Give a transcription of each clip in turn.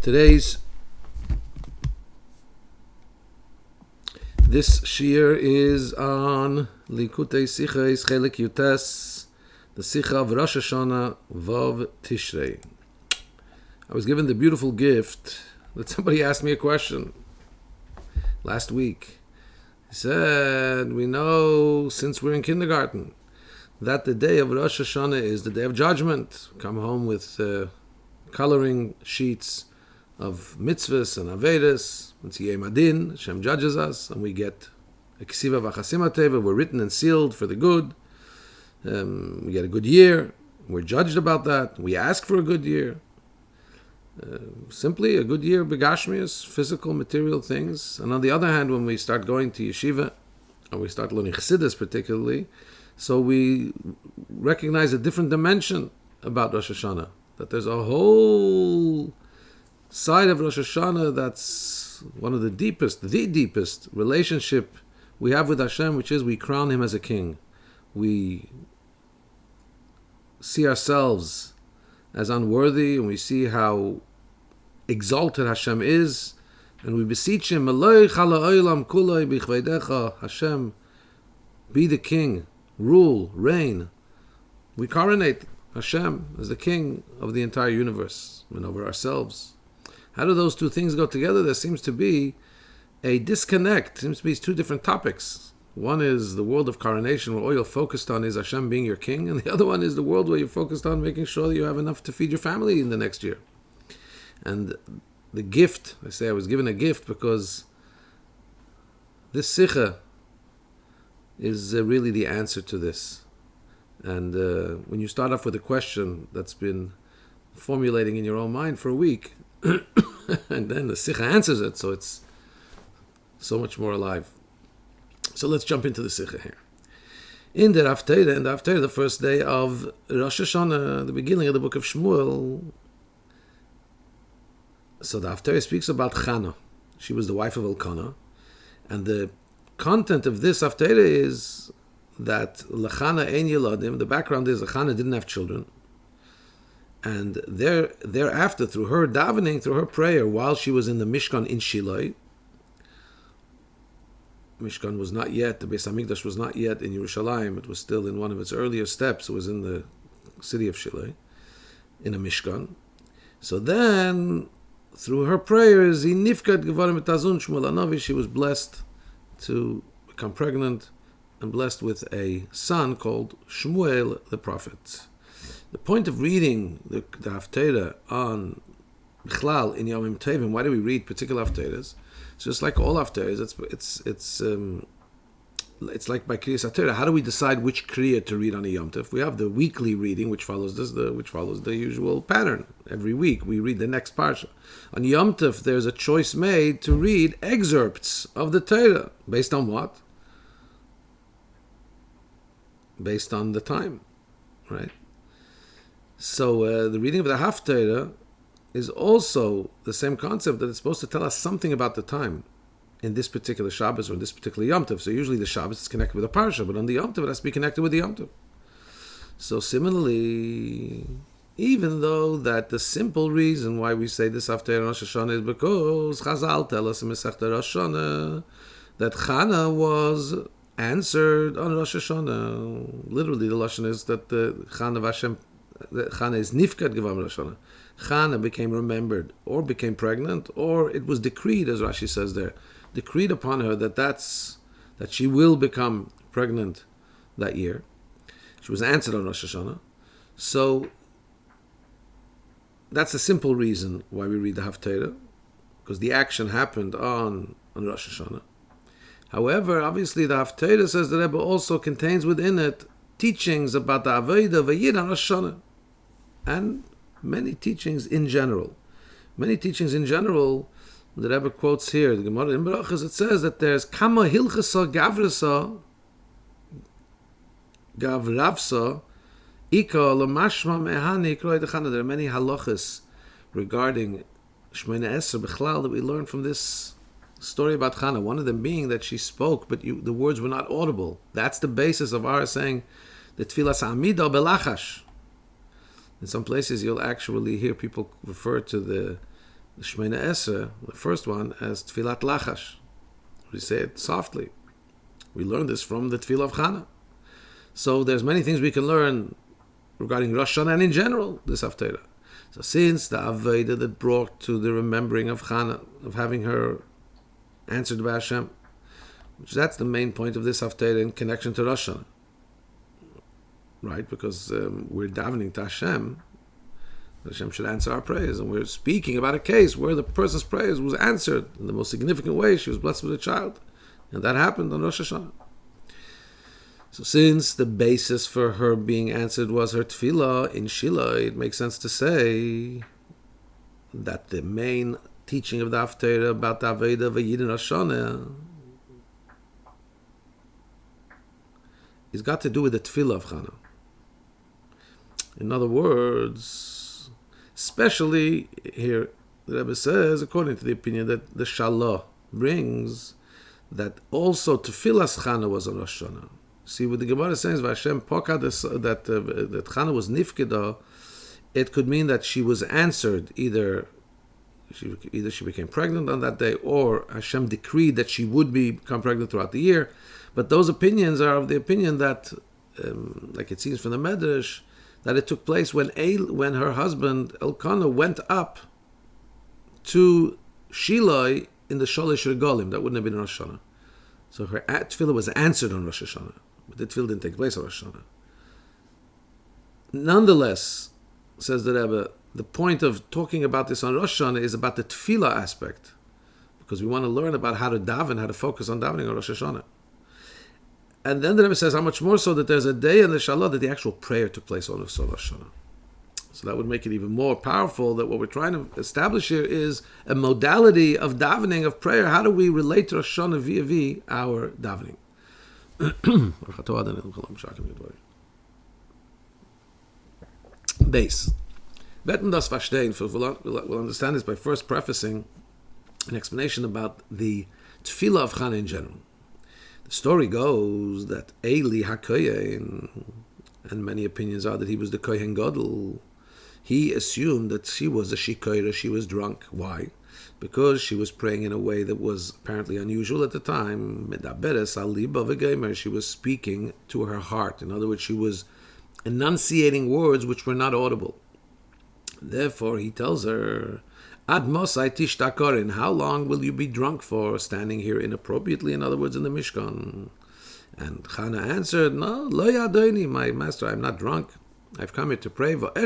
Today's this shiur is on Likutei Sicha Chelek Yutes, the Sicha of Rosh Hashana Vav Tishrei. I was given the beautiful gift that somebody asked me a question last week. He said, we know since we're in kindergarten that the day of Rosh Hashana is the day of judgment. Come home with coloring sheets of mitzvahs and avedas. It's Yom Adin, Hashem judges us, and we get a ksiva v'chasim hateva. We're written and sealed for the good. We get a good year. We're judged about that. We ask for a good year. Simply a good year, begashmius, physical, material things. And on the other hand, when we start going to yeshiva, or we start learning chassidus particularly, so we recognize a different dimension about Rosh Hashanah. That there's a whole side of Rosh Hashanah that's one of the deepest relationship we have with Hashem, which is we crown Him as a king. We see ourselves as unworthy, and we see how exalted Hashem is, and we beseech Him, Hashem, be the king, rule, reign. We coronate Hashem as the king of the entire universe and over ourselves. How do those two things go together? There seems to be a disconnect. Seems to be two different topics. One is the world of coronation, where all you're focused on is Hashem being your king, and the other one is the world where you're focused on making sure that you have enough to feed your family in the next year. And the gift, I say I was given a gift because this sikha is really the answer to this. And when you start off with a question that's been formulating in your own mind for a week, and then the sikha answers it, so it's so much more alive. So let's jump into the sikha here. In the Haftarah, the first day of Rosh Hashanah, the beginning of the book of Shmuel, so the Haftarah speaks about Chana. She was the wife of Elkanah, and the content of this Haftarah is that Lechana ein yeladim. The background is Lechana didn't have children. And thereafter, through her davening, through her prayer, while she was in the Mishkan in Chelek, Mishkan was not yet, the Beis Hamikdash was not yet in Yerushalayim. It was still in one of its earlier steps. It was in the city of Chelek, in a Mishkan. So then, through her prayers, she was blessed to become pregnant and blessed with a son called Shmuel the prophet. The point of reading the Haftarah on Bichlal in Yomim Tovim, why do we read particular Haftarahs? It's just like all Haftarahs. It's like by Kriyas Haftarah. How do we decide which Kriya to read on a Yom Tov? We have the weekly reading, which follows the usual pattern. Every week we read the next parsha. On Yom Tov, there's a choice made to read excerpts of the Torah. Based on what? Based on the time, right? So the reading of the Haftarah is also the same concept, that it's supposed to tell us something about the time in this particular Shabbos or in this particular Yom Tov. So usually the Shabbos is connected with a parsha, but on the Yom Tov it has to be connected with the Yom Tov. So similarly, even though that the simple reason why we say this Haftarah in Rosh Hashanah is because Chazal tell us in Masechta Rosh Hashanah that Chana was answered on Rosh Hashanah. Literally the Lashon is that the Chana of Hashem, Chana is nifkad gevam Rosh Hashanah. Chana became remembered, or became pregnant, or it was decreed, as Rashi says there, decreed upon her that she will become pregnant that year. She was answered on Rosh Hashanah. So that's the simple reason why we read the Haftarah, because the action happened on Rosh Hashanah. However, obviously the Haftarah, says the Rebbe, also contains within it teachings about the Avodah Vayid on Rosh Hashanah, and many teachings in general. The Rebbe quotes here, the Gemara in Berachos, it says that there's Kama Hilchasa Gavravsa Ika Lamashma Mehani Kroy Dechana. There are many halachas regarding Shemona Esrei Bichlal that we learn from this story about Chana. One of them being that she spoke, but the words were not audible. That's the basis of our saying the Tfilas Amida Belachash. In some places, you'll actually hear people refer to the the Shemona Esrei, the first one, as Tfilat Lachash. We say it softly. We learn this from the Tefillah of Chana. So there's many things we can learn regarding Rosh Hashanah and in general, this Haftarah. So since the Aveda that brought to the remembering of Chana, of having her answered by Hashem, which that's the main point of this Haftarah in connection to Rosh Hashanah. Right? Because we're davening to Hashem. Hashem should answer our prayers. And we're speaking about a case where the person's prayers was answered in the most significant way. She was blessed with a child. And that happened on Rosh Hashanah. So since the basis for her being answered was her tefillah in Shiloh, it makes sense to say that the main teaching of the Haftarah about the Aveda of a Yid in Rosh Hashanah is got to do with the tefillah of Chana. In other words, especially here, the Rebbe says, according to the opinion that the Shalah brings, that also tefillas Chana was on Rosh Hashanah. See, what the Gemara says, Vashem Poka, that Chana was nifkeda, it could mean that she was answered, either she became pregnant on that day, or Hashem decreed that she would become pregnant throughout the year. But those opinions are of the opinion that, like it seems from the Medrash, that it took place when her husband Elkanah went up to Shiloh in the Sholish Regalim. That wouldn't have been Rosh Hashanah. So her tefillah was answered on Rosh Hashanah, but the tefillah didn't take place on Rosh Hashanah. Nonetheless, says the Rebbe, the point of talking about this on Rosh Hashanah is about the tefillah aspect, because we want to learn about how to daven, how to focus on davening on Rosh Hashanah. And then the Rebbe says how much more so that there's a day in the Shalah that the actual prayer took place on Rosh Hashanah. So that would make it even more powerful that what we're trying to establish here is a modality of davening, of prayer. How do we relate to Rosh Hashanah via our davening? Base. We'll understand this by first prefacing an explanation about the tefillah of Chana in general. The story goes that Eli HaKohen, and many opinions are that he was the Kohen Gadol, he assumed that she was a shikoira, she was drunk. Why? Because she was praying in a way that was apparently unusual at the time. She was speaking to her heart. In other words, she was enunciating words which were not audible. Therefore, he tells her, Ad mosai tishtakorin, how long will you be drunk for, standing here inappropriately, in other words, in the Mishkan? And Chana answered, No, lo yadoni, my master, I'm not drunk. I've come here to pray. I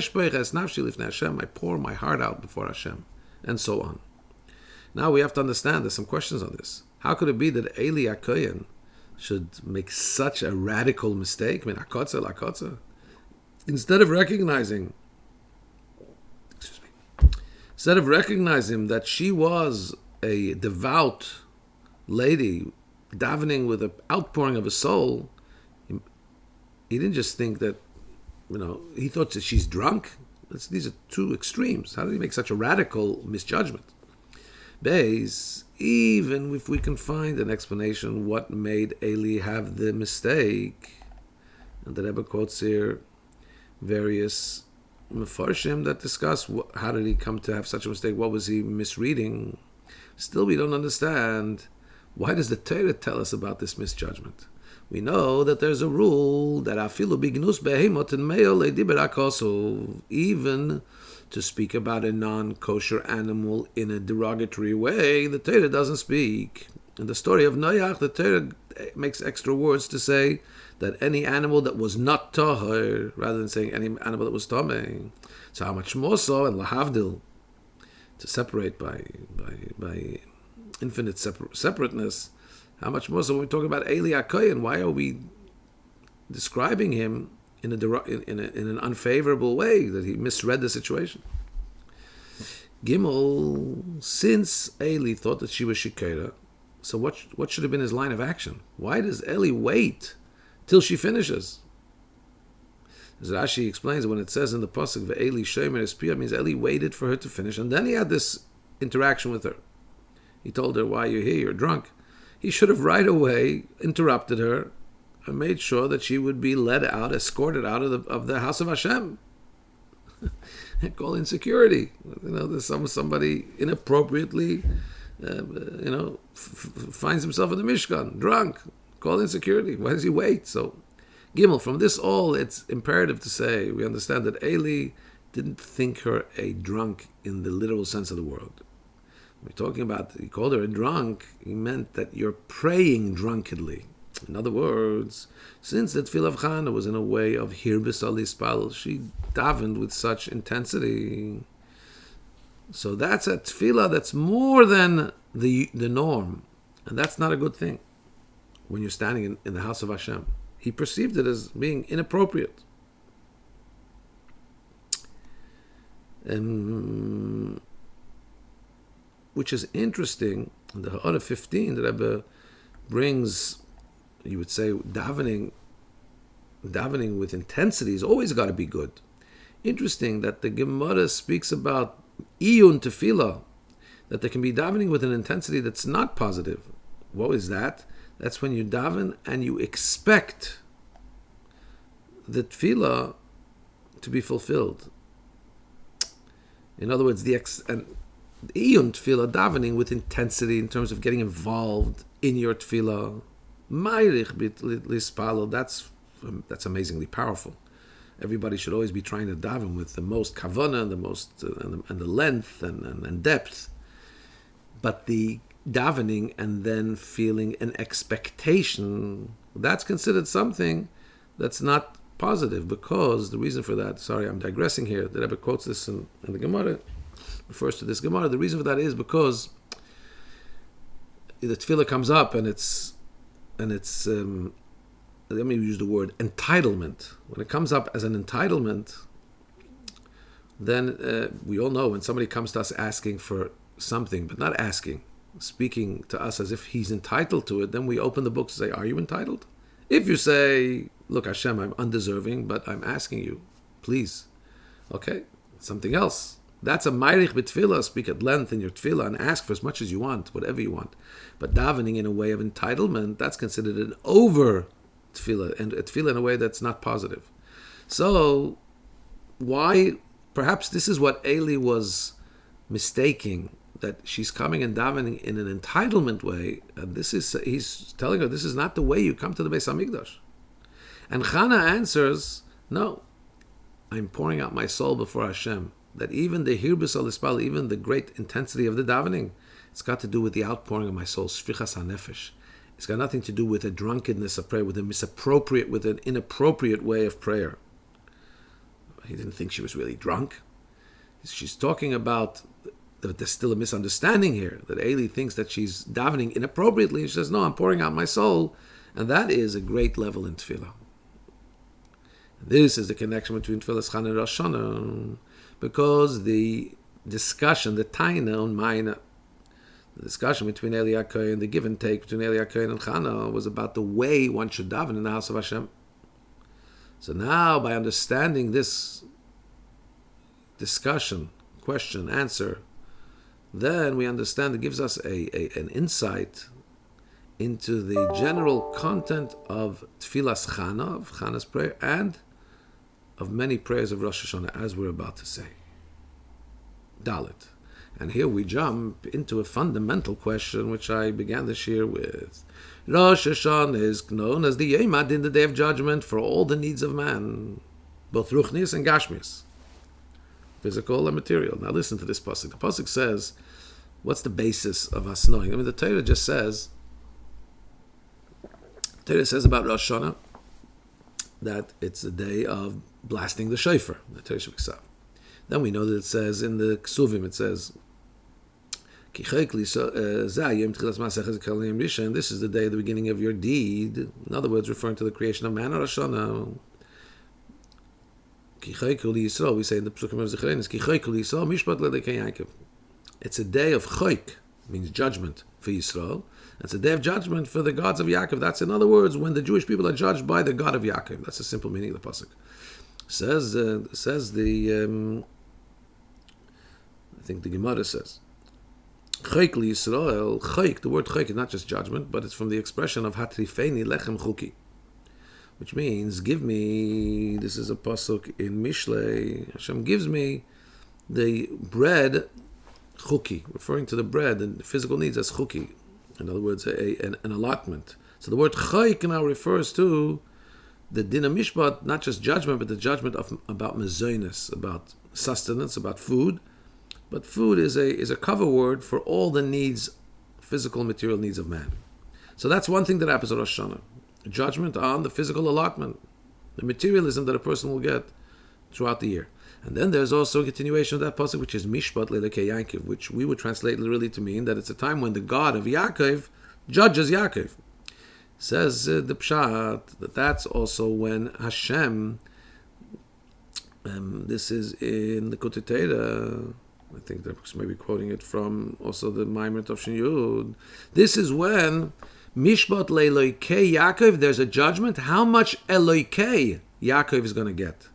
pour my heart out before Hashem, and so on. Now we have to understand, there's some questions on this. How could it be that Eli HaKohen should make such a radical mistake? I mean, akotza. Instead of recognizing that she was a devout lady, davening with an outpouring of his soul, he didn't just think that, he thought that she's drunk. These are two extremes. How did he make such a radical misjudgment? Beis, even if we can find an explanation what made Eli have the mistake, and the Rebbe quotes here various Mefarshim that discuss how did he come to have such a mistake, what was he misreading. Still, we don't understand, why does the Torah tell us about this misjudgment? We know that there's a rule that afilu bignus behemot and meo leidiberakoso, even to speak about a non-kosher animal in a derogatory way, the Torah doesn't speak. In the story of Noach, the Torah makes extra words to say that any animal that was not tahor, rather than saying any animal that was tameh. So how much more so, and lahavdil, to separate by infinite separateness, how much more so when we talk about Eli HaKohen? Why are we describing him in an unfavorable way, that he misread the situation? Gimel, since Eli thought that she was shikera, so what should have been his line of action? Why does Eli wait till she finishes? As Rashi explains, when it says in the pasuk "Ve'eli shomer espia," means Eli waited for her to finish, and then he had this interaction with her. He told her, "Why are you here? You're drunk." He should have right away interrupted her and made sure that she would be led out, escorted out of the house of Hashem. Call insecurity. There's somebody inappropriately, finds himself in the Mishkan, drunk. Call insecurity. Why does he wait? So, Gimel, from this all, it's imperative to say, we understand that Eli didn't think her a drunk in the literal sense of the word. We're talking about, he called her a drunk, he meant that you're praying drunkenly. In other words, since the Tefillah of Chana was in a way of hirbis al ispal, she davened with such intensity. So that's a tefillah that's more than the norm. And that's not a good thing when you're standing in the house of Hashem. He perceived it as being inappropriate. Which is interesting. In the Ha'ara 15, the Rebbe brings, you would say, davening with intensity has always got to be good. Interesting that the Gemara speaks about iyun tefillah, that there can be davening with an intensity that's not positive. What is that? That's when you daven and you expect the tefillah to be fulfilled. In other words, iyun tefillah, davening with intensity in terms of getting involved in your tefillah. Ma'irich bit lispalo, that's amazingly powerful. Everybody should always be trying to daven with the most kavanah, and the most and the length and depth. But the davening and then feeling an expectation, that's considered something that's not positive, because the reason for that, sorry, I'm digressing here, the Rebbe quotes this in the Gemara, refers to this Gemara. The reason for that is because the tefillah comes up and it's let me use the word entitlement. When it comes up as an entitlement, then we all know when somebody comes to us asking for something, but not asking, speaking to us as if he's entitled to it, then we open the books and say, are you entitled? If you say, look, Hashem, I'm undeserving, but I'm asking you, please. Okay, something else. That's a ma'irich b'tefillah, speak at length in your tefillah and ask for as much as you want, whatever you want. But davening in a way of entitlement, that's considered an over tefillah, and a tefillah in a way that's not positive. So, why, perhaps this is what Eli was mistaking, that she's coming and davening in an entitlement way, and he's telling her, this is not the way you come to the Beis HaMikdash. And Chana answers, no, I'm pouring out my soul before Hashem. That even the hirbis al ispal, even the great intensity of the davening, it's got to do with the outpouring of my soul, shfichas hanefesh. It's got nothing to do with a drunkenness of prayer, with an inappropriate way of prayer. He didn't think she was really drunk. She's talking about that there's still a misunderstanding here, that Eli thinks that she's davening inappropriately. She says, no, I'm pouring out my soul. And that is a great level in tefillah. This is the connection between Tefillah Chana and Rosh Hashana, because the discussion, the taina on Maina, the discussion between Eli HaKohen, the give and take between Eli HaKohen and Chana, was about the way one should daven in the house of Hashem. So now, by understanding this discussion, question, answer, then we understand, it gives us an insight into the general content of Tfilas Chana, of Chana's prayer, and of many prayers of Rosh Hashanah, as we're about to say. Dalit. And here we jump into a fundamental question, which I began this year with. Rosh Hashanah is known as the Yom Adin, the Day of Judgment, for all the needs of man, both Ruchnis and Gashmis, physical and material. Now listen to this pasuk. The pasuk says, what's the basis of us knowing? I mean, the Torah just says, about Rosh Hashanah that it's a day of blasting the shofar, the Torah Shabbat. Then we know that it says in the Ksuvim, it says, this is the day of the beginning of your deed. In other words, referring to the creation of man, Rosh Hashanah. We say in the Psukim of Zechariah, it's a day of choik, means judgment for Yisrael. It's a day of judgment for the gods of Yaakov. That's, in other words, when the Jewish people are judged by the God of Yaakov. That's the simple meaning of the pasuk. Says the I think the Gemara says, Chayk li Yisrael. Chayk, the word chayk is not just judgment, but it's from the expression of hatrifeni lechem chuki. which means give me. This is a pasuk in Mishlei. Hashem gives me the bread, chuki, referring to the bread and physical needs as chuki. In other words, an allotment. So the word chayk now refers to the din of mishpat, not just judgment, but the judgment about mezonos, about sustenance, about food. But food is a cover word for all the needs, physical, material needs of man. So that's one thing that happens at Rosh Hashanah. Judgment on the physical allotment, the materialism that a person will get throughout the year. And then there's also a continuation of that pasuk, which is Mishpat Leilokei Yaakov, which we would translate literally to mean that it's a time when the God of Yaakov judges Yaakov. Says the Pshat that that's also when Hashem, this is in the Kutitera, I think they're maybe quoting it from also the Maimer of Shin Yud. This is when Mishpat Leilokei Yaakov, there's a judgment, how much Elokei Yaakov is going to get.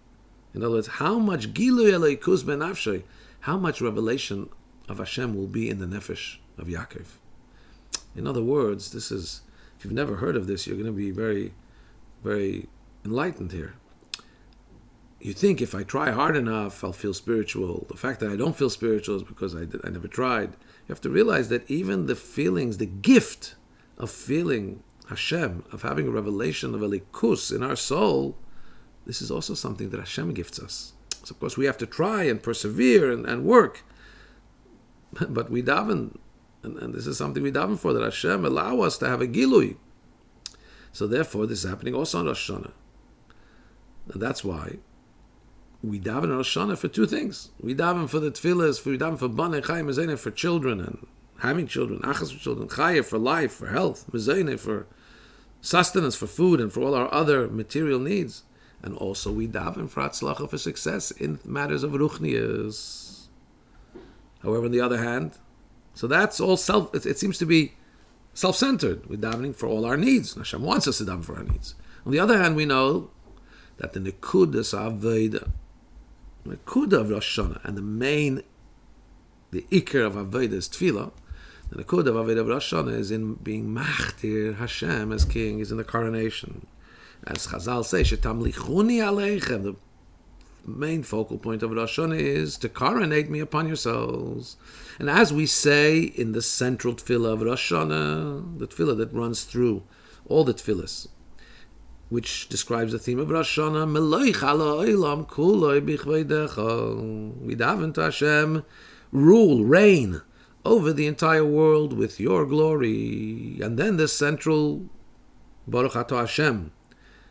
In other words, how much Gilu Elokus ben Nafshay, how much revelation of Hashem will be in the nefesh of Yaakov. In other words, this is, if you've never heard of this, you're going to be very, very enlightened here. You think if I try hard enough, I'll feel spiritual. The fact that I don't feel spiritual is because I never tried. You have to realize that even the feelings, the gift of feeling Hashem, of having a revelation of Elikus in our soul, this is also something that Hashem gifts us. So of course we have to try and persevere and work. But we daven, and this is something we daven for, that Hashem allow us to have a gilui. So therefore this is happening also on Rosh Hashanah. And that's why we daven on Rosh Hashanah for two things. We daven for the tefillahs, we daven for banei chayim mezeinah, for children and having children, achas for children, chayim for life, for health, mezeinah for sustenance, for food, and for all our other material needs. And also we daven for atzlacha, for success in matters of ruchnias. However, on the other hand, so that's all it seems to be self-centered. We're davening for all our needs. Hashem wants us to daven for our needs. On the other hand, we know that the nekudas aveda, the nekuda of Rosh Hashanah, and the ikar of aveda is tefillah. The nekuda of aveda of Rosh Hashanah is in being machtir Hashem as king, is in the coronation. As Chazal say, shetamlichuni aleichem, the main focal point of Rosh Hashanah is to coronate me upon yourselves. And as we say in the central tefillah of Rosh Hashanah, the tefillah that runs through all the tefillahs, which describes the theme of Rosh Hashanah, Meloich ala olam kuloi bichveidecha. We daven to Hashem, rule, reign over the entire world with your glory. And then the central Baruch Ato Hashem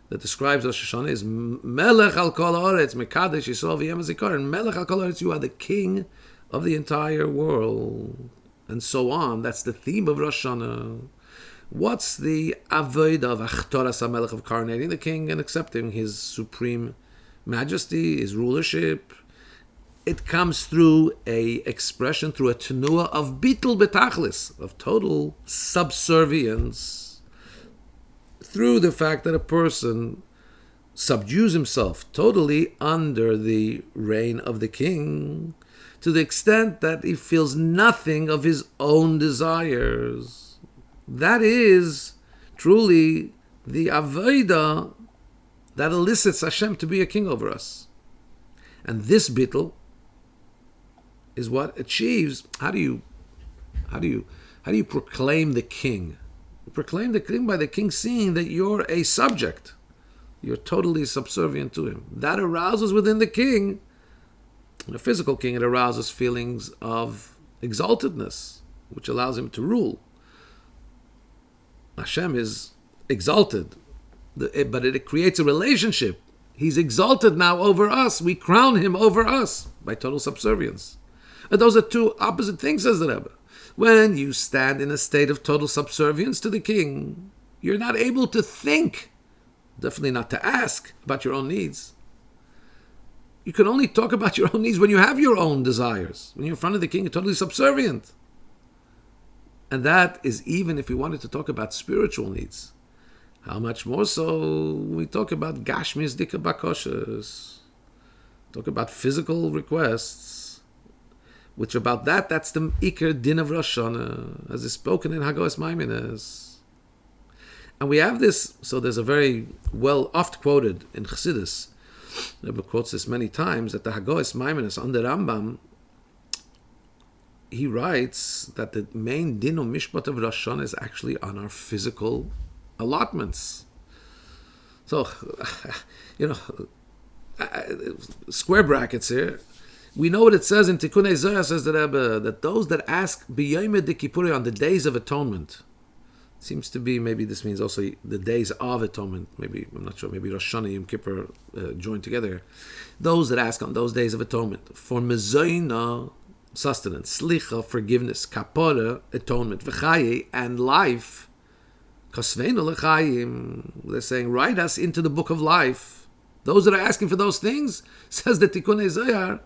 that describes Rosh Hashanah is Melech al kol haaretz, Mekadesh Yisrael v'yem hazikaron. And Melech al kol haaretz, you are the king of the entire world. And so on. That's the theme of Rosh Hashanah. What's the avodah of Achtoras HaMelech, of coronating the king and accepting his supreme majesty, his rulership? It comes through a expression, through a tenua of bitul betachlis, of total subservience, through the fact that a person subdues himself totally under the reign of the king, to the extent that he feels nothing of his own desires. That is truly the avodah that elicits Hashem to be a king over us. And this bittul is what achieves. How do you proclaim the king? You proclaim the king by the king seeing that you're a subject. You're totally subservient to him. That arouses within the king, in a physical king, it arouses feelings of exaltedness, which allows him to rule. Hashem is exalted, but it creates a relationship. He's exalted now over us. We crown him over us by total subservience. And those are two opposite things, says the Rebbe. When you stand in a state of total subservience to the king, you're not able to think, definitely not to ask about your own needs. You can only talk about your own needs when you have your own desires. When you're in front of the king, you're totally subservient. And that is even if we wanted to talk about spiritual needs. How much more so when we talk about gashmis dika bakoshes, talk about physical requests, which about that's the Iker Din of Rosh Hashanah, as is spoken in Hagos Maimines. And we have this, so there's a very well oft quoted in Chassidus, Rebbe quotes this many times, that the Hagois Maimonides on the Rambam, he writes that the main din of mishpat of Rosh Hashanah is actually on our physical allotments. So, square brackets here. We know what it says in Tikkunei Zohar, says the Rebbe, that those that ask b'yom Kippurei on the days of atonement, seems to be, maybe this means also the days of atonement, maybe, I'm not sure, maybe Rosh Hashanah, Yom Kippur joined together. Those that ask on those days of atonement for mezoina, sustenance, slicha, forgiveness, kapara, atonement, v'chaye, and life, kasveinu l'chayim, they're saying, write us into the book of life. Those that are asking for those things, says the Tikkunei Zohar,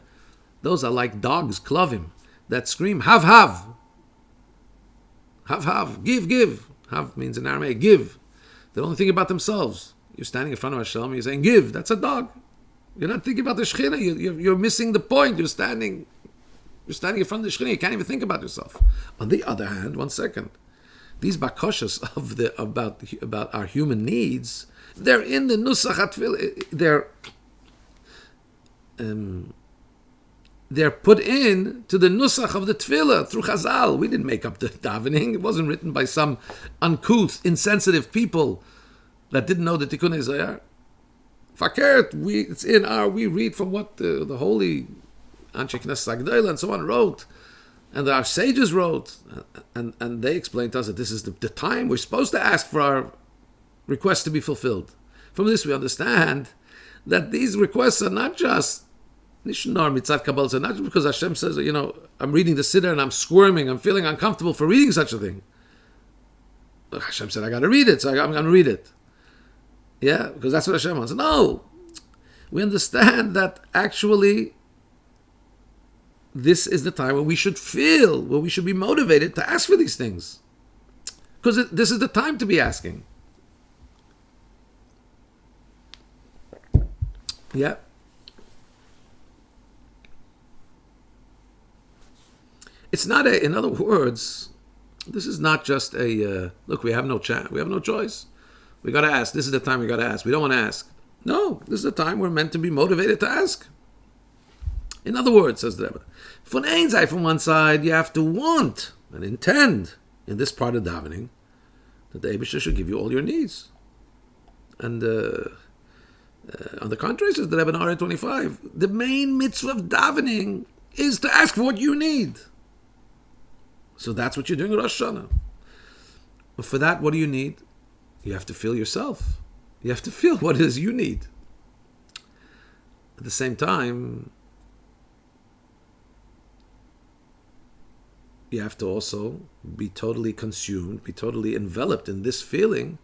those are like dogs, klavim, that scream, have, have. Have, have, give. Have means in Aramaic, give. They don't think about themselves. You're standing in front of Hashem, you're saying, give. That's a dog. You're not thinking about the Shekhinah. You're missing the point. You're standing in front of the Shekhinah. You can't even think about yourself. On the other hand, one second, these bakoshas about our human needs, they're in the Nusach HaTfilah. They're put in to the nusach of the tefillah through Chazal. We didn't make up the davening. It wasn't written by some uncouth, insensitive people that didn't know the Tikkunei Zohar. Fakert, we read from what the holy Anshe Knesset Agdola and so on wrote, and our sages wrote, and they explained to us that this is the time we're supposed to ask for our requests to be fulfilled. From this we understand that these requests are not just Nishnar mitzat Kabbalah, so not just because Hashem says, I'm reading the Siddur and I'm squirming, I'm feeling uncomfortable for reading such a thing. Hashem said, I got to read it, so I'm going to read it. Yeah, because that's what Hashem wants. No, we understand that actually this is the time when we should feel, when we should be motivated to ask for these things. Because this is the time to be asking. Yeah. It's not in other words, this is not just look, we have no choice. We got to ask. This is the time we got to ask. We don't want to ask. No, this is the time we're meant to be motivated to ask. In other words, says the Rebbe, from one side, you have to want and intend in this part of davening that the Eibusher should give you all your needs. And on the contrary, says the Rebbe in Ara 25, the main mitzvah of davening is to ask for what you need. So that's what you're doing in Rosh Hashanah. But for that, what do you need? You have to feel yourself. You have to feel what it is you need. At the same time, you have to also be totally consumed, be totally enveloped in this feeling,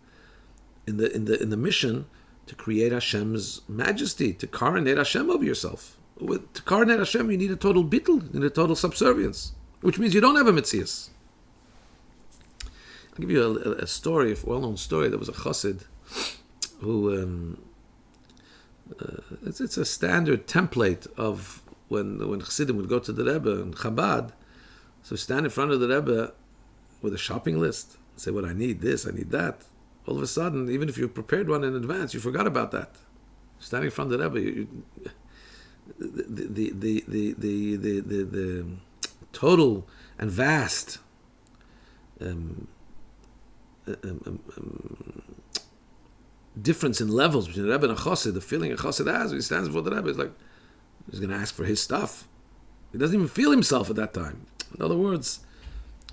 in the mission to create Hashem's majesty, to coronate Hashem over yourself. To coronate Hashem, you need a total bittul, you need a total subservience, which means you don't have a mitzias. I'll give you a story, a well-known story. There was a chassid who, it's a standard template of when chassidim would go to the Rebbe in Chabad. So stand in front of the Rebbe with a shopping list, say, what I need this, I need that. All of a sudden, even if you prepared one in advance, you forgot about that. Standing in front of the Rebbe, the total and vast difference in levels between the Rebbe and a chassid, the feeling a chassid has when he stands before the Rebbe is like he's going to ask for his stuff. He doesn't even feel himself at that time. In other words,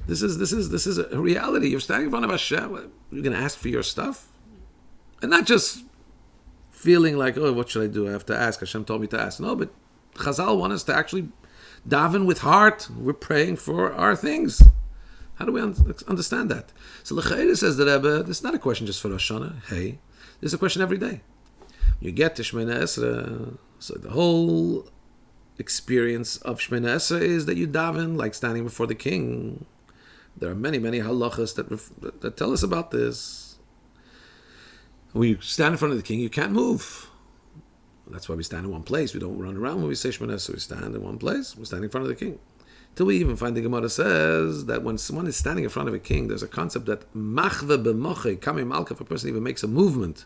this is a reality. You're standing in front of Hashem. You're going to ask for your stuff, and not just feeling like, oh, what should I do? I have to ask. Hashem told me to ask. No, but Chazal want us to actually daven with heart. We're praying for our things. How do we understand that? So L'chaira says the Rebbe, this is not a question just for Rosh Hashanah. Hey, this is a question every day. You get to Shemona Esrei, so the whole experience of Shemona Esrei is that you daven like standing before the king. There are many halachas that tell us about this. When you stand in front of the king, you can't move. That's why we stand in one place. We don't run around when we say Shemona Esrei. We stand in one place. We stand in front of the king. Till we even find the Gemara says that when someone is standing in front of a king, there's a concept that machve b'moche, kami malka, if a person even makes a movement,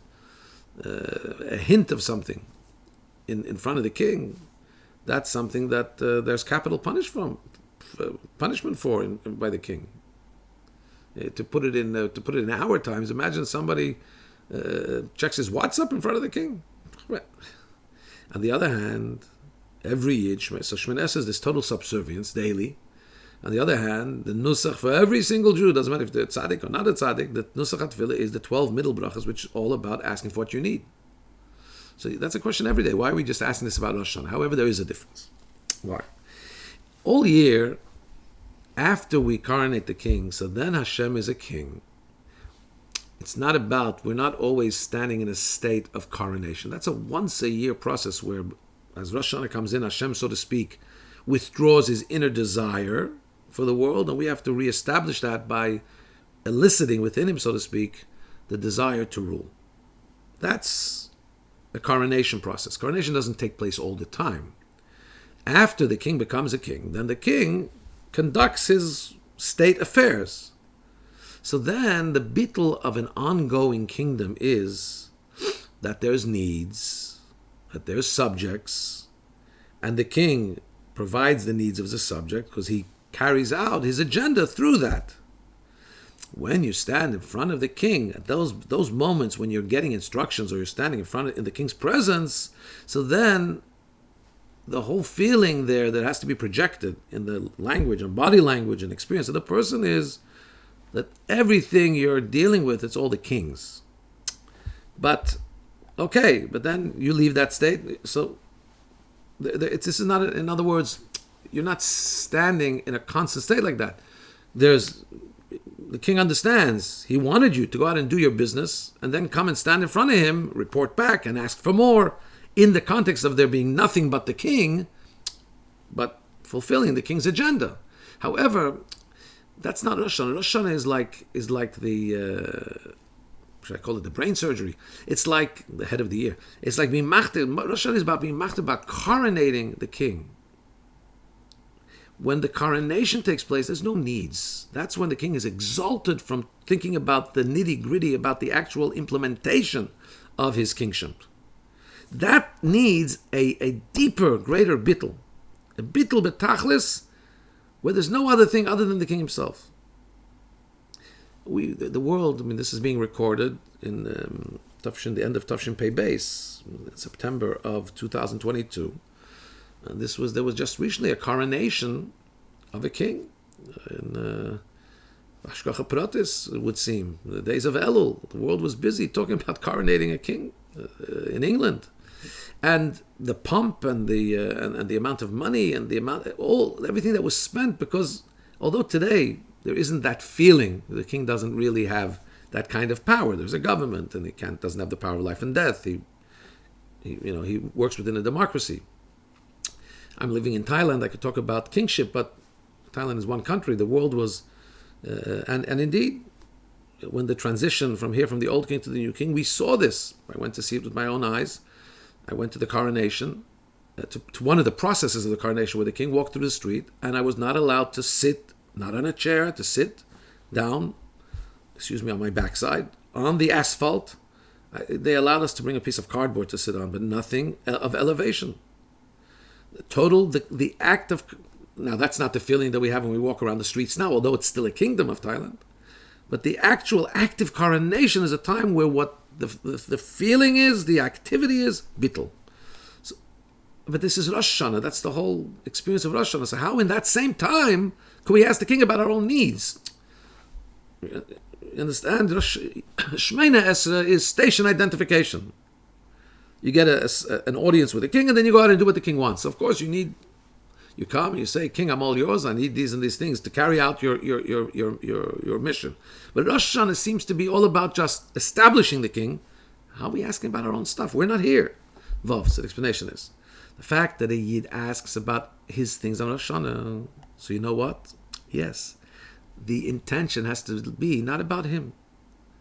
a hint of something in front of the king, that's something that there's capital punishment for by the king. To put it in our times, imagine somebody checks his WhatsApp in front of the king. On the other hand, every Yid, so Shemoneh Esrei is this total subservience daily. On the other hand, the nusach for every single Jew, doesn't matter if they're tzaddik or not a tzaddik, the nusach HaTefillah is the 12 middle brachas, which is all about asking for what you need. So that's a question every day. Why are we just asking this about Rosh Hashanah? However, there is a difference. Why? All year, after we coronate the king, so then Hashem is a king. It's not about, we're not always standing in a state of coronation. That's a once-a-year process where, as Rosh Hashanah comes in, Hashem, so to speak, withdraws his inner desire for the world, and we have to reestablish that by eliciting within him, so to speak, the desire to rule. That's a coronation process. Coronation doesn't take place all the time. After the king becomes a king, then the king conducts his state affairs. So then the bittul of an ongoing kingdom is that there's needs, that there's subjects, and the king provides the needs of the subject because he carries out his agenda through that. When you stand in front of the king, at those moments when you're getting instructions or you're standing in the king's presence, so then the whole feeling there that has to be projected in the language and body language and experience of the person is that everything you're dealing with, it's all the king's. But then you leave that state. So this is not, in other words, you're not standing in a constant state like that. The king understands. He wanted you to go out and do your business and then come and stand in front of him, report back and ask for more in the context of there being nothing but the king, but fulfilling the king's agenda. However, that's not Rosh Hashanah. Rosh Hashanah is like the, should I call it the brain surgery? It's like the head of the year. It's like being machted. Rosh Hashanah is about being machted, about coronating the king. When the coronation takes place, there's no needs. That's when the king is exalted from thinking about the nitty-gritty, about the actual implementation of his kingship. That needs a deeper, greater bittul. A bittul betachlis, where there's no other thing other than the king himself. The world, this is being recorded in the end of Tafshin Pei Beis, September of 2022. And there was just recently a coronation of a king in Hashgacha Pratis, it would seem. The days of Elul, the world was busy talking about coronating a king in England. And the pomp and the amount of money and everything that was spent, because although today there isn't that feeling, the king doesn't really have that kind of power. There's a government, and he doesn't have the power of life and death. He works within a democracy. I'm living in Thailand. I could talk about kingship, but Thailand is one country. The world was, and indeed, when the transition from the old king to the new king, we saw this. I went to see it with my own eyes. I went to the coronation, to one of the processes of the coronation where the king walked through the street, and I was not allowed to sit, not on a chair, to sit down, on my backside, on the asphalt. They allowed us to bring a piece of cardboard to sit on, but nothing of elevation. The act of, now that's not the feeling that we have when we walk around the streets now, although it's still a kingdom of Thailand. But the actual active coronation is a time where what the feeling is, the activity is bittul. So, but this is Rosh Hashanah. That's the whole experience of Rosh Hashanah. So how in that same time can we ask the king about our own needs? You understand? Shemoneh Esrei is station identification. You get an audience with the king, and then you go out and do what the king wants. Of course, you come and you say, King, I'm all yours. I need these and these things to carry out your mission. But Rosh Hashanah seems to be all about just establishing the king. How are we asking about our own stuff? We're not here. Vav, so the explanation is the fact that a Yid asks about his things on Rosh Hashanah. So you know what? Yes, the intention has to be not about him.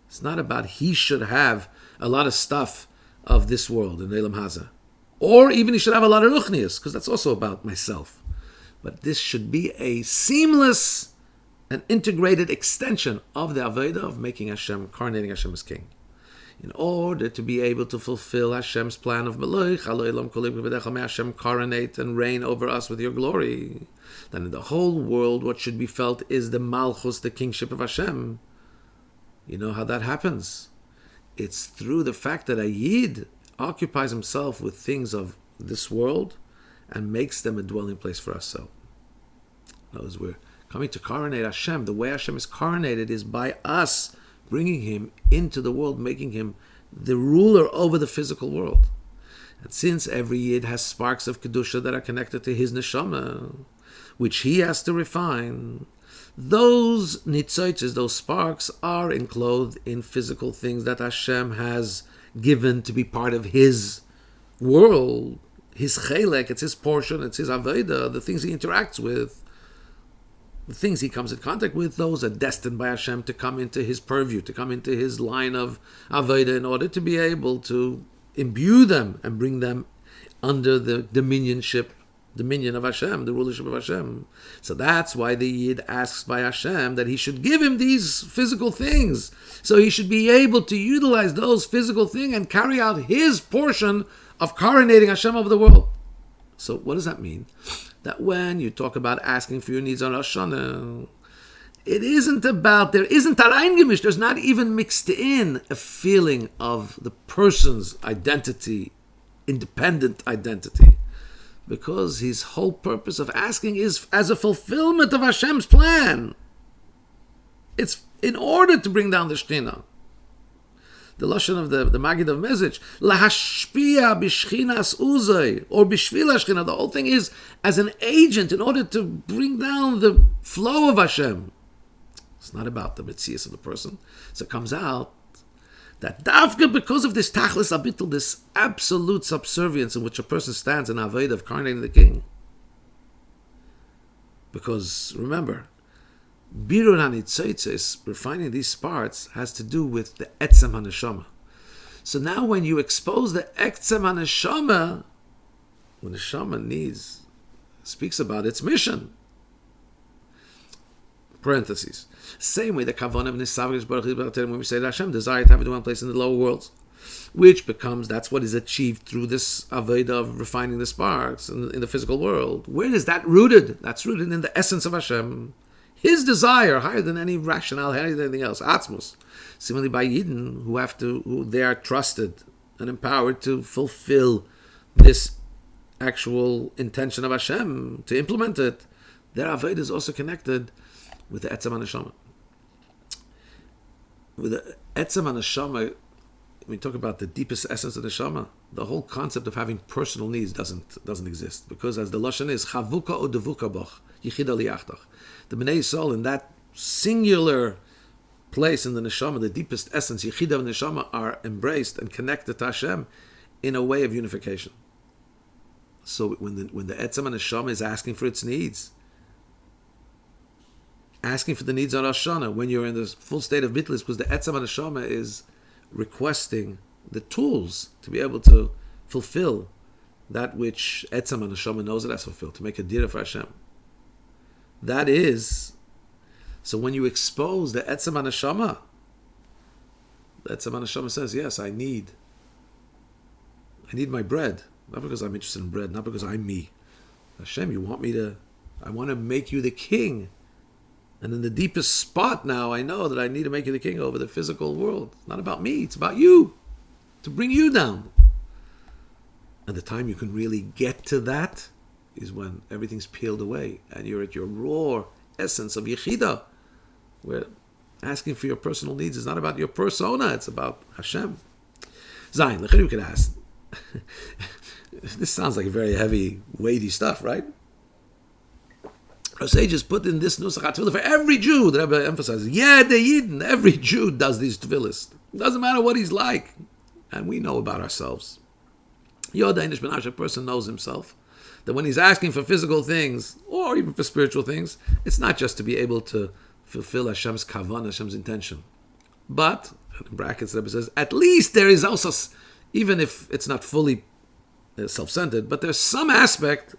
It's not about he should have a lot of stuff of this world in Elam Haza. Or even he should have a lot of ruchnias, because that's also about myself. But this should be a seamless and integrated extension of the Avodah of making Hashem, coronating Hashem as king. In order to be able to fulfill Hashem's plan of Meloich, may Hashem coronate and reign over us with your glory. Then in the whole world, what should be felt is the Malchus, the kingship of Hashem. You know how that happens? It's through the fact that a Yid occupies himself with things of this world and makes them a dwelling place for ourselves. In other words, we're coming to coronate Hashem. The way Hashem is coronated is by us bringing him into the world, making him the ruler over the physical world. And since every Yid has sparks of Kedusha that are connected to his neshama, which he has to refine, those nitzoiches, those sparks, are enclosed in physical things that Hashem has given to be part of his world, his chelek, it's his portion, it's his avodah, the things he interacts with, the things he comes in contact with, those are destined by Hashem to come into his purview, to come into his line of avodah in order to be able to imbue them and bring them under the dominion of Hashem, the rulership of Hashem. So that's why the Yid asks by Hashem that he should give him these physical things. So he should be able to utilize those physical things and carry out his portion of coronating Hashem over the world. So what does that mean? That when you talk about asking for your needs on Rosh Hashana, it isn't about, there isn't Tarayin there's not even mixed in a feeling of the person's identity, independent identity. Because his whole purpose of asking is as a fulfillment of Hashem's plan. It's in order to bring down the Shekhinah. The lashon of the Magid of Message, lahashpia b'shchinas uzay, or b'shvil Shekhinah. The whole thing is as an agent in order to bring down the flow of Hashem. It's not about the mitzias of the person. So it comes out that dafka, because of this tachlis abitul, this absolute subservience in which a person stands in avodah of coronating the king. Because remember, birur hanitzaitzes, refining these parts, has to do with the etzem haneshama. So now when you expose the etzem haneshama, when the neshama speaks about its mission, parentheses, same way the kavanah of Nisavrish Baruch Hu, when we say that Hashem desire to have it in one place in the lower worlds, which becomes, that's what is achieved through this avodah of refining the sparks in the physical world. Where is that rooted? That's rooted in the essence of Hashem. His desire, higher than any rationale, higher than anything else, Atzmus. Similarly by Yidden, who they are trusted and empowered to fulfill this actual intention of Hashem, to implement it, their avodah is also connected with the Etzem HaNeshama. With the Etzem HaNeshama, when we talk about the deepest essence of the Neshama, the whole concept of having personal needs doesn't exist. Because as the Lashon is, Chavuka o devuka boch, Yichida liyachtach. The Bnei Yisrael, in that singular place in the Neshama, the deepest essence, Yichida and Neshama, are embraced and connected to Hashem in a way of unification. So when the Etzem HaNeshama is asking for its needs, asking for the needs on Rosh Hashanah, when you're in the full state of bitlis, because the Etzem HaNeshama is requesting the tools to be able to fulfill that which Etzem HaNeshama knows it has to fulfill, to make a dira for Hashem. That is, so when you expose the Etzem HaNeshama, the Etzem HaNeshama says, yes, I need my bread, not because I'm interested in bread, not because I'm me. Hashem, I want to make you the king. And in the deepest spot now, I know that I need to make you the king over the physical world. It's not about me, it's about you, to bring you down. And the time you can really get to that is when everything's peeled away and you're at your raw essence of Yechida, where asking for your personal needs is not about your persona, it's about Hashem. Zayin, you could ask, this sounds like very heavy, weighty stuff, right? Our sages put in this nusach tefillah for every Jew. The Rebbe emphasizes, the Yidden, every Jew does these tefillahs. Doesn't matter what he's like. And we know about ourselves. Your Danish Benashah person knows himself that when he's asking for physical things, or even for spiritual things, it's not just to be able to fulfill Hashem's kavan, Hashem's intention. But, in brackets, the Rebbe says, at least there is also, even if it's not fully self-centered, but there's some aspect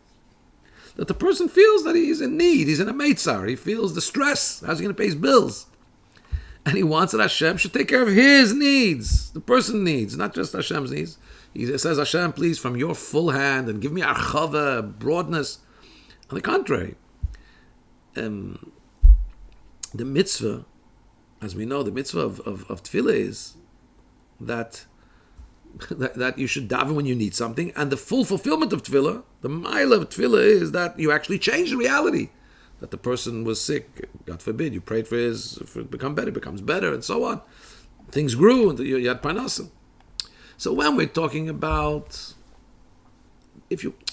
that the person feels that he's in need, he's in a meitzar, he feels the stress, how's he going to pay his bills? And he wants that Hashem should take care of his needs, the person's needs, not just Hashem's needs. He says, Hashem, please, from your full hand, and give me archava, broadness. On the contrary, the mitzvah, as we know, the mitzvah of tefillah is that you should daven when you need something, and the full fulfillment of tefillah, the mile of tefillah, is that you actually change the reality. That the person was sick, God forbid, you prayed for it to become better, it becomes better, and so on. Things grew, and you had parnasim. So when we're talking about,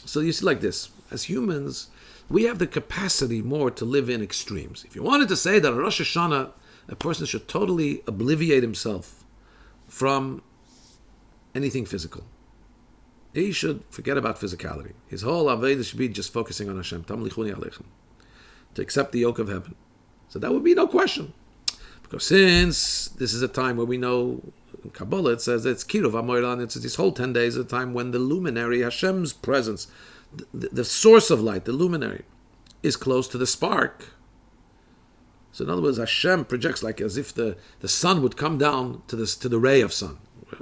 so you see like this, as humans, we have the capacity more to live in extremes. If you wanted to say that on Rosh Hashana, a person should totally obliviate himself from anything physical. He should forget about physicality. His whole Aveda should be just focusing on Hashem. Tamlichuni aleichem. To accept the yoke of heaven. So that would be no question. Because since this is a time where we know, in Kabbalah it says it's Kiruv HaMoiran, it's this whole 10 days, a time when the luminary, Hashem's presence, the source of light, the luminary, is close to the spark. So in other words, Hashem projects like as if the sun would come down to the ray of sun.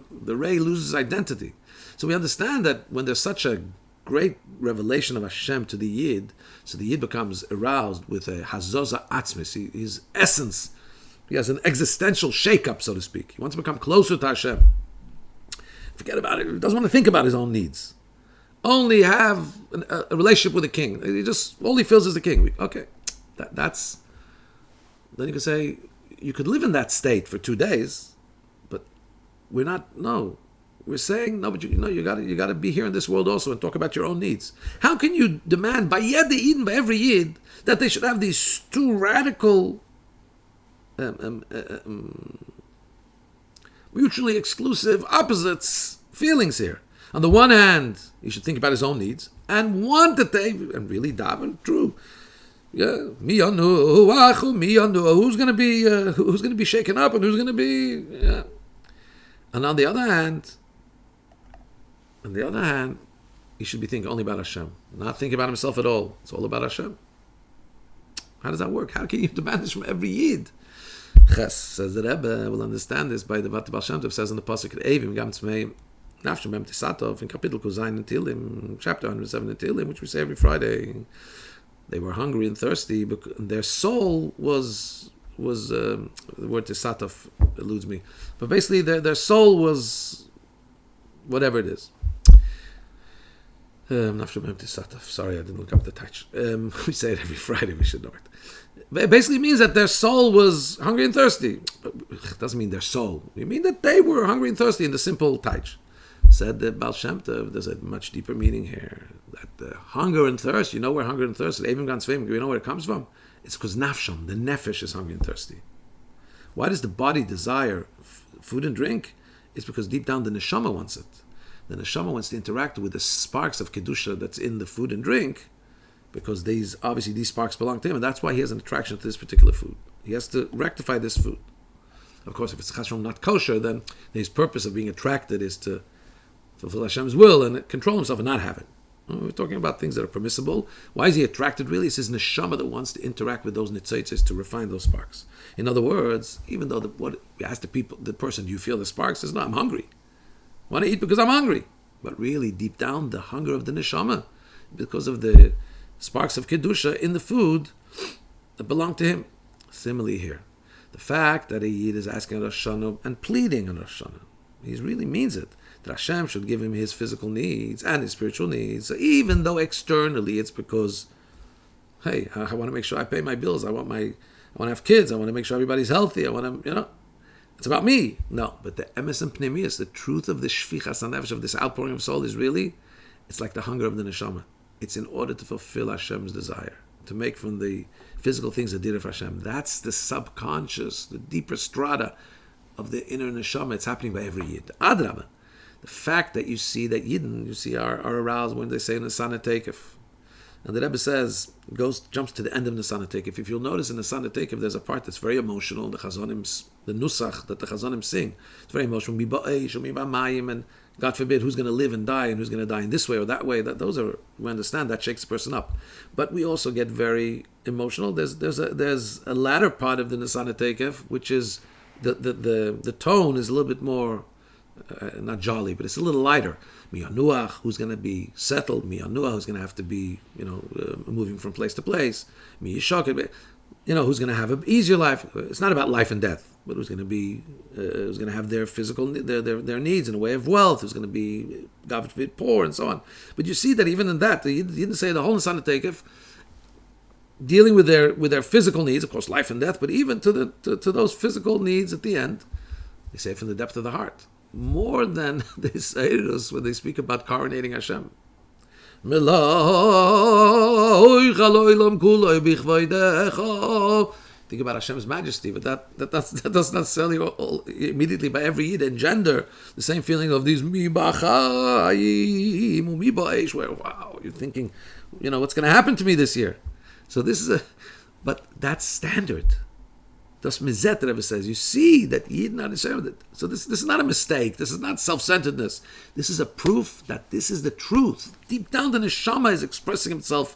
The ray loses identity. So we understand that when there's such a great revelation of Hashem to the Yid, so the Yid becomes aroused with a hazoza atzmis, his essence. He has an existential shake-up, so to speak. He wants to become closer to Hashem. Forget about it. He doesn't want to think about his own needs. Only have a relationship with the king. He just, all he feels is the king. Okay, that's... Then you could say, you could live in that state for 2 days, but we're not, no. We're saying, no, but you got to be here in this world also and talk about your own needs. How can you demand by Yed Eden, by every Yid, that they should have these two radical, mutually exclusive opposites feelings here? On the one hand, he should think about his own needs and want that they, and really daven, true. Yeah, me who's going to be shaken up and who's going to be, yeah. And on the other hand, he should be thinking only about Hashem, not thinking about himself at all. It's all about Hashem. How does that work? How can you demand this from every Yid? Ches, says the Rebbe, will understand this by the Vat Baal Shem Tov says in the Pasuk Evim Gam Tzmei Nafshem Bem Tisatov in Kapitel Kuzayin in Tilim, chapter 107 in Tilim, which we say every Friday. They were hungry and thirsty, but their soul was the word Tisatov eludes me, but basically their soul was whatever it is. Sorry, I didn't look up the touch. We say it every Friday, we should know it. It basically means that their soul was hungry and thirsty. It doesn't mean their soul. It means that they were hungry and thirsty in the simple touch. Said the Baal Shem Tov, there's a much deeper meaning here. That the hunger and thirst, you know where hunger and thirst, you know where it comes from? It's because nafsham, the nefesh, is hungry and thirsty. Why does the body desire food and drink? It's because deep down the neshama wants it. The neshama wants to interact with the sparks of kedusha that's in the food and drink, because these sparks belong to him, and that's why he has an attraction to this particular food. He has to rectify this food. Of course, if it's chashrom not kosher, then his purpose of being attracted is to fulfill Hashem's will and control himself and not have it. We're talking about things that are permissible. Why is he attracted really? It's his neshama that wants to interact with those nitzitzes to refine those sparks. In other words, even though what we ask the person, do you feel the sparks? Says, no, I'm hungry. I want to eat because I'm hungry. But really, deep down, the hunger of the neshama, because of the sparks of kedusha in the food that belong to him. Similarly here, the fact that a Yid is asking Rosh Hashana and pleading on Rosh Hashana, he really means it. That Hashem should give him his physical needs and his spiritual needs, even though externally it's because, hey, I want to make sure I pay my bills. I want to have kids. I want to make sure everybody's healthy. I want to, it's about me. No, but the emes and pneumius, the truth of the shvichas hanefesh, of this outpouring of soul, is really, it's like the hunger of the neshama. It's in order to fulfill Hashem's desire, to make from the physical things a dir of Hashem. That's the subconscious, the deeper strata of the inner neshama. It's happening by every Yid. Adrabah. The fact that you see that Yidden, are aroused when they say Nesana Tekef. And the Rebbe says, jumps to the end of Nesana Tekef. If you'll notice in Nesana Tekef, there's a part that's very emotional, the Nusach that the Chazonim sing. It's very emotional. And God forbid, who's going to live and die, and who's going to die in this way or that way. Those are, we understand that shakes a person up. But we also get very emotional. There's a latter part of the Nisana Tekef, which is the tone is a little bit more, not jolly, but it's a little lighter. Miyanuach, who's going to be settled. Miyanuach, who's going to have to be, moving from place to place. Miyishak, who's going to have an easier life. It's not about life and death, but who's going to be, who's going to have their physical, their needs in a way of wealth, who's going to be, God forbid, poor, and so on. But you see that even in that, he didn't say the whole Nisana Tekef, dealing with their physical needs, of course, life and death, but even to those physical needs at the end, they say from the depth of the heart, more than they say it is when they speak about coronating Hashem. Think about Hashem's majesty, but that doesn't necessarily immediately by every Yid engender the same feeling of these where wow, you're thinking, what's going to happen to me this year? So this is but that's standard. Das Mizet Rebbe says, you see that Yid not understand it. So this is not a mistake. This is not self-centeredness. This is a proof that this is the truth. Deep down, the neshama is expressing himself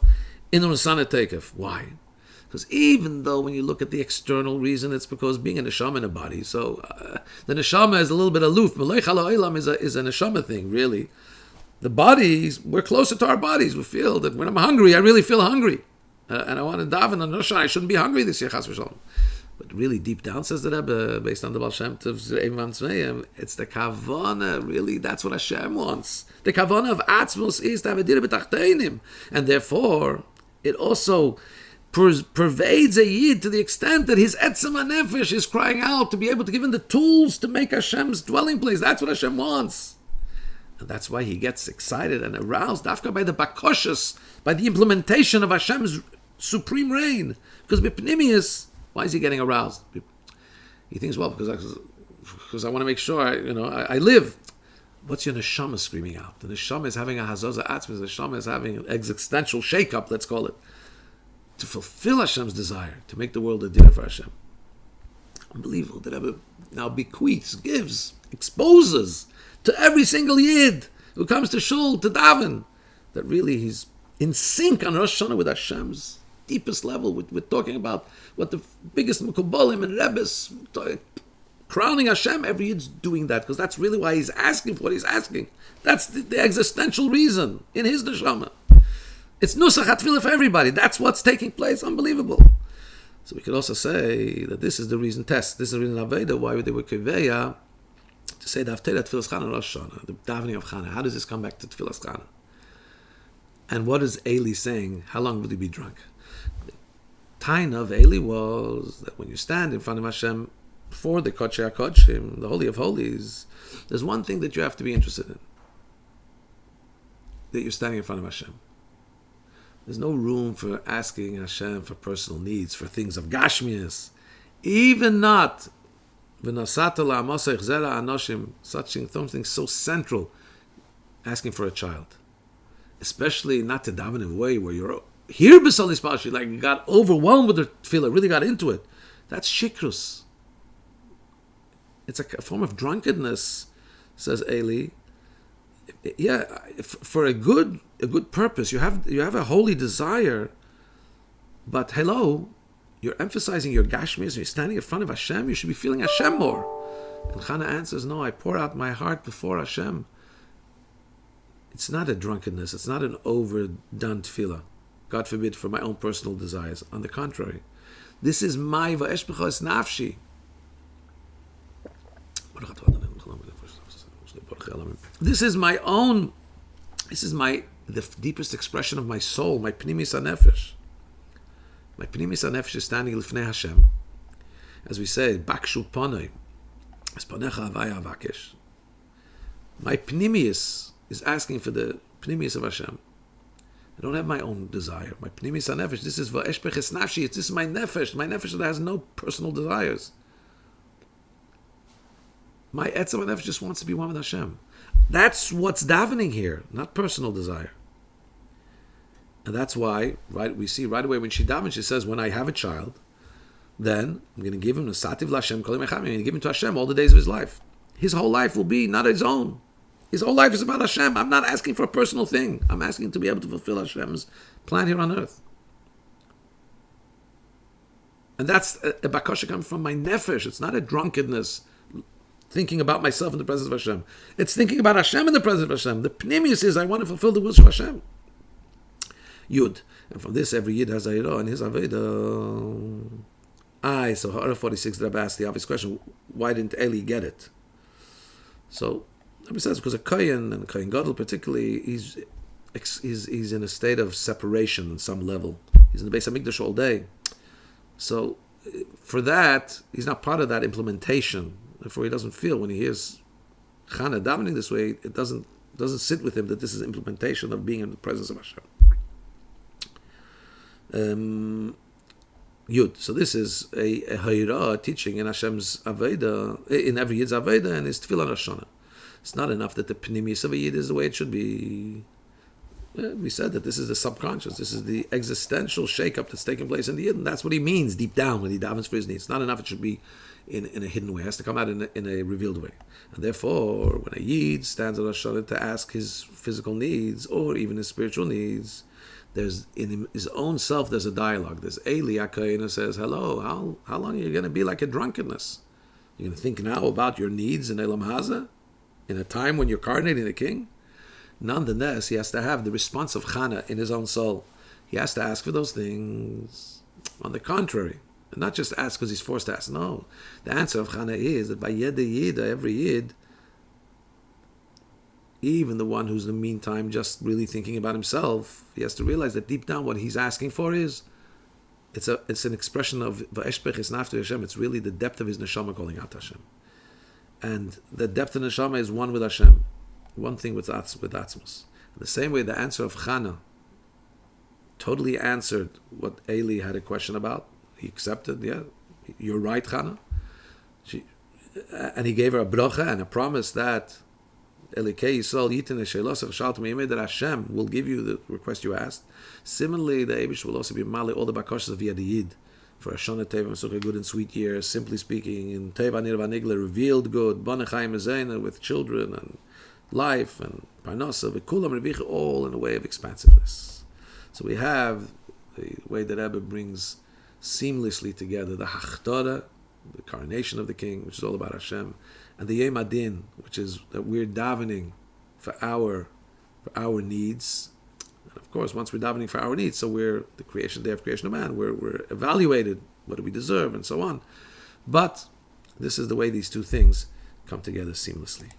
in the Nisana Tekef. Why? Because even though when you look at the external reason, it's because being a neshama in a body. So the neshama is a little bit aloof. Melech ha'olam is a neshama thing, really. The bodies, we're closer to our bodies. We feel that when I'm hungry, I really feel hungry. And I want to daven on Rosh. I shouldn't be hungry this year, chas v'shalom. But really deep down, says the Rebbe, based on the Baal Shem Tov's Eivam Tzmeim, it's the kavana, really, that's what Hashem wants. The kavana of Atzmos is to have a dira b'tachteinim. And therefore, it also pervades a Yid to the extent that his etzem hanefesh is crying out to be able to give him the tools to make Hashem's dwelling place. That's what Hashem wants. And that's why he gets excited and aroused, after by the bakoshes, by the implementation of Hashem's supreme reign. Because Bipnimius, why is he getting aroused? He thinks, well, because I want to make sure I live. What's your neshama screaming out? The neshama is having a hazaza atzmi. The neshama is having an existential shake-up, let's call it, to fulfill Hashem's desire, to make the world a dir for Hashem. Unbelievable. The Rebbe now bequeaths, gives, exposes to every single Yid who comes to Shul, to daven, that really he's in sync on Rosh Hashana with Hashem's deepest level. We're talking about what the biggest Mekubalim and Rebbes, crowning Hashem. Every Yid's doing that, because that's really why he's asking for what he's asking. That's the existential reason in his neshama. It's nusach hatfilah for everybody. That's what's taking place. Unbelievable. So we could also say that this is the reason test. This is the reason Aveda, why they were kiveya to say the Haftarah Tfilas Chana Rosh Hashana, the davening of Chana. How does this come back to Tfilas Chana? And what is Eli saying? How long will he be drunk? The Taina of Eli was that when you stand in front of Hashem before the Kodshei HaKodshim, the Holy of Holies, there's one thing that you have to be interested in. That you're standing in front of Hashem. There's no room for asking Hashem for personal needs, for things of Gashmias. Even not such something so central, asking for a child. Especially not to daven in a way where you're here b'solis pashi, like you got overwhelmed with the tefillah, really got into it. That's shikrus. It's a form of drunkenness, says Eli. Yeah, for a good purpose, you have a holy desire, but hello, you're emphasizing your gashmis. You're standing in front of Hashem. You should be feeling Hashem more. And Chana answers, no, I pour out my heart before Hashem. It's not a drunkenness. It's not an overdone tefillah. God forbid, for my own personal desires. On the contrary, this is my va'esh b'chos nafshi. This is my own. This is the deepest expression of my soul, my pnimis hanefesh. My pnimis hanefesh is standing lifnei Hashem, as we say, bakshu panei, es panecha avaya avakesh. My pnimius is asking for the pnimius of Hashem. I don't have my own desire. My pnimis hanefesh. This is va'esh b'ches nafshi. This is my nefesh. My nefesh that has no personal desires. My etzem hanefesh just wants to be one with Hashem. That's what's davening here, not personal desire. And that's why, right? We see right away when she davens, she says, "When I have a child, then I'm going to give him the sativ l'Hashem kolim echam. I'm going to give him to Hashem all the days of his life. His whole life will be not his own. His whole life is about Hashem. I'm not asking for a personal thing. I'm asking to be able to fulfill Hashem's plan here on earth. And that's a bakasha coming from my nefesh. It's not a drunkenness, thinking about myself in the presence of Hashem. It's thinking about Hashem in the presence of Hashem. The pnimius is I want to fulfill the wills of Hashem. Yud. And from this, every Yid has Ayirah and his Aveda. So Ha'ara 46, the Rebbe asked the obvious question, why didn't Eli get it? So, the Rebbe says, because a Kohen, and a Kohen Gadol particularly, he's in a state of separation on some level. He's in the Beis HaMikdash all day. So, for that, he's not part of that implementation. Therefore, he doesn't feel when he hears Chana davening this way, it doesn't sit with him that this is implementation of being in the presence of Hashem. Yud. So this is a Hayra teaching in Hashem's Aveda, in every Yid's Aveda, and his Tefillah Hashana. It's not enough that the Pnimius of a Yid is the way it should be. We said that this is the subconscious, this is the existential shake-up that's taking place in the Yid, and that's what he means deep down when he davens for his needs. It's not enough, it should be in a hidden way. It has to come out in a revealed way. And therefore, when a Yid stands on Hashana to ask his physical needs, or even his spiritual needs, there's in his own self, there's a dialogue. There's Eli HaKohen who says, hello, how long are you going to be like a drunkenness? You're going to think now about your needs in Elam Haza, in a time when you're coronating the king? Nonetheless, he has to have the response of Chana in his own soul. He has to ask for those things. On the contrary, and not just ask because he's forced to ask. No, the answer of Chana is that by Yid, every Yid, even the one who's in the meantime just really thinking about himself, he has to realize that deep down what he's asking for is, it's an expression of Va'eshpech is naftu Hashem. It's really the depth of his neshama calling out to Hashem. And the depth of neshama is one with Hashem. One thing with Atzmos. The same way the answer of Chana totally answered what Eli had a question about. He accepted, yeah, you're right, Chana. And he gave her a bracha and a promise that that Hashem will give you the request you asked. Similarly, the Eibush will also be mali all the bakashas of Yad Yid for Hashana Teva Mesukah, good and sweet years. Simply speaking, in Teva Nirva Nigla, revealed good, Bonechayim Ezena, with children and life and Parnasa, Vikulam Revicha, all in a way of expansiveness. So we have the way that Rebbe brings seamlessly together the Hachtorah, the coronation of the king, which is all about Hashem, and the Yom Adin, which is that we're davening for our needs. And of course, once we're davening for our needs, so we're the day of creation of man, we're evaluated, what do we deserve, and so on. But this is the way these two things come together seamlessly.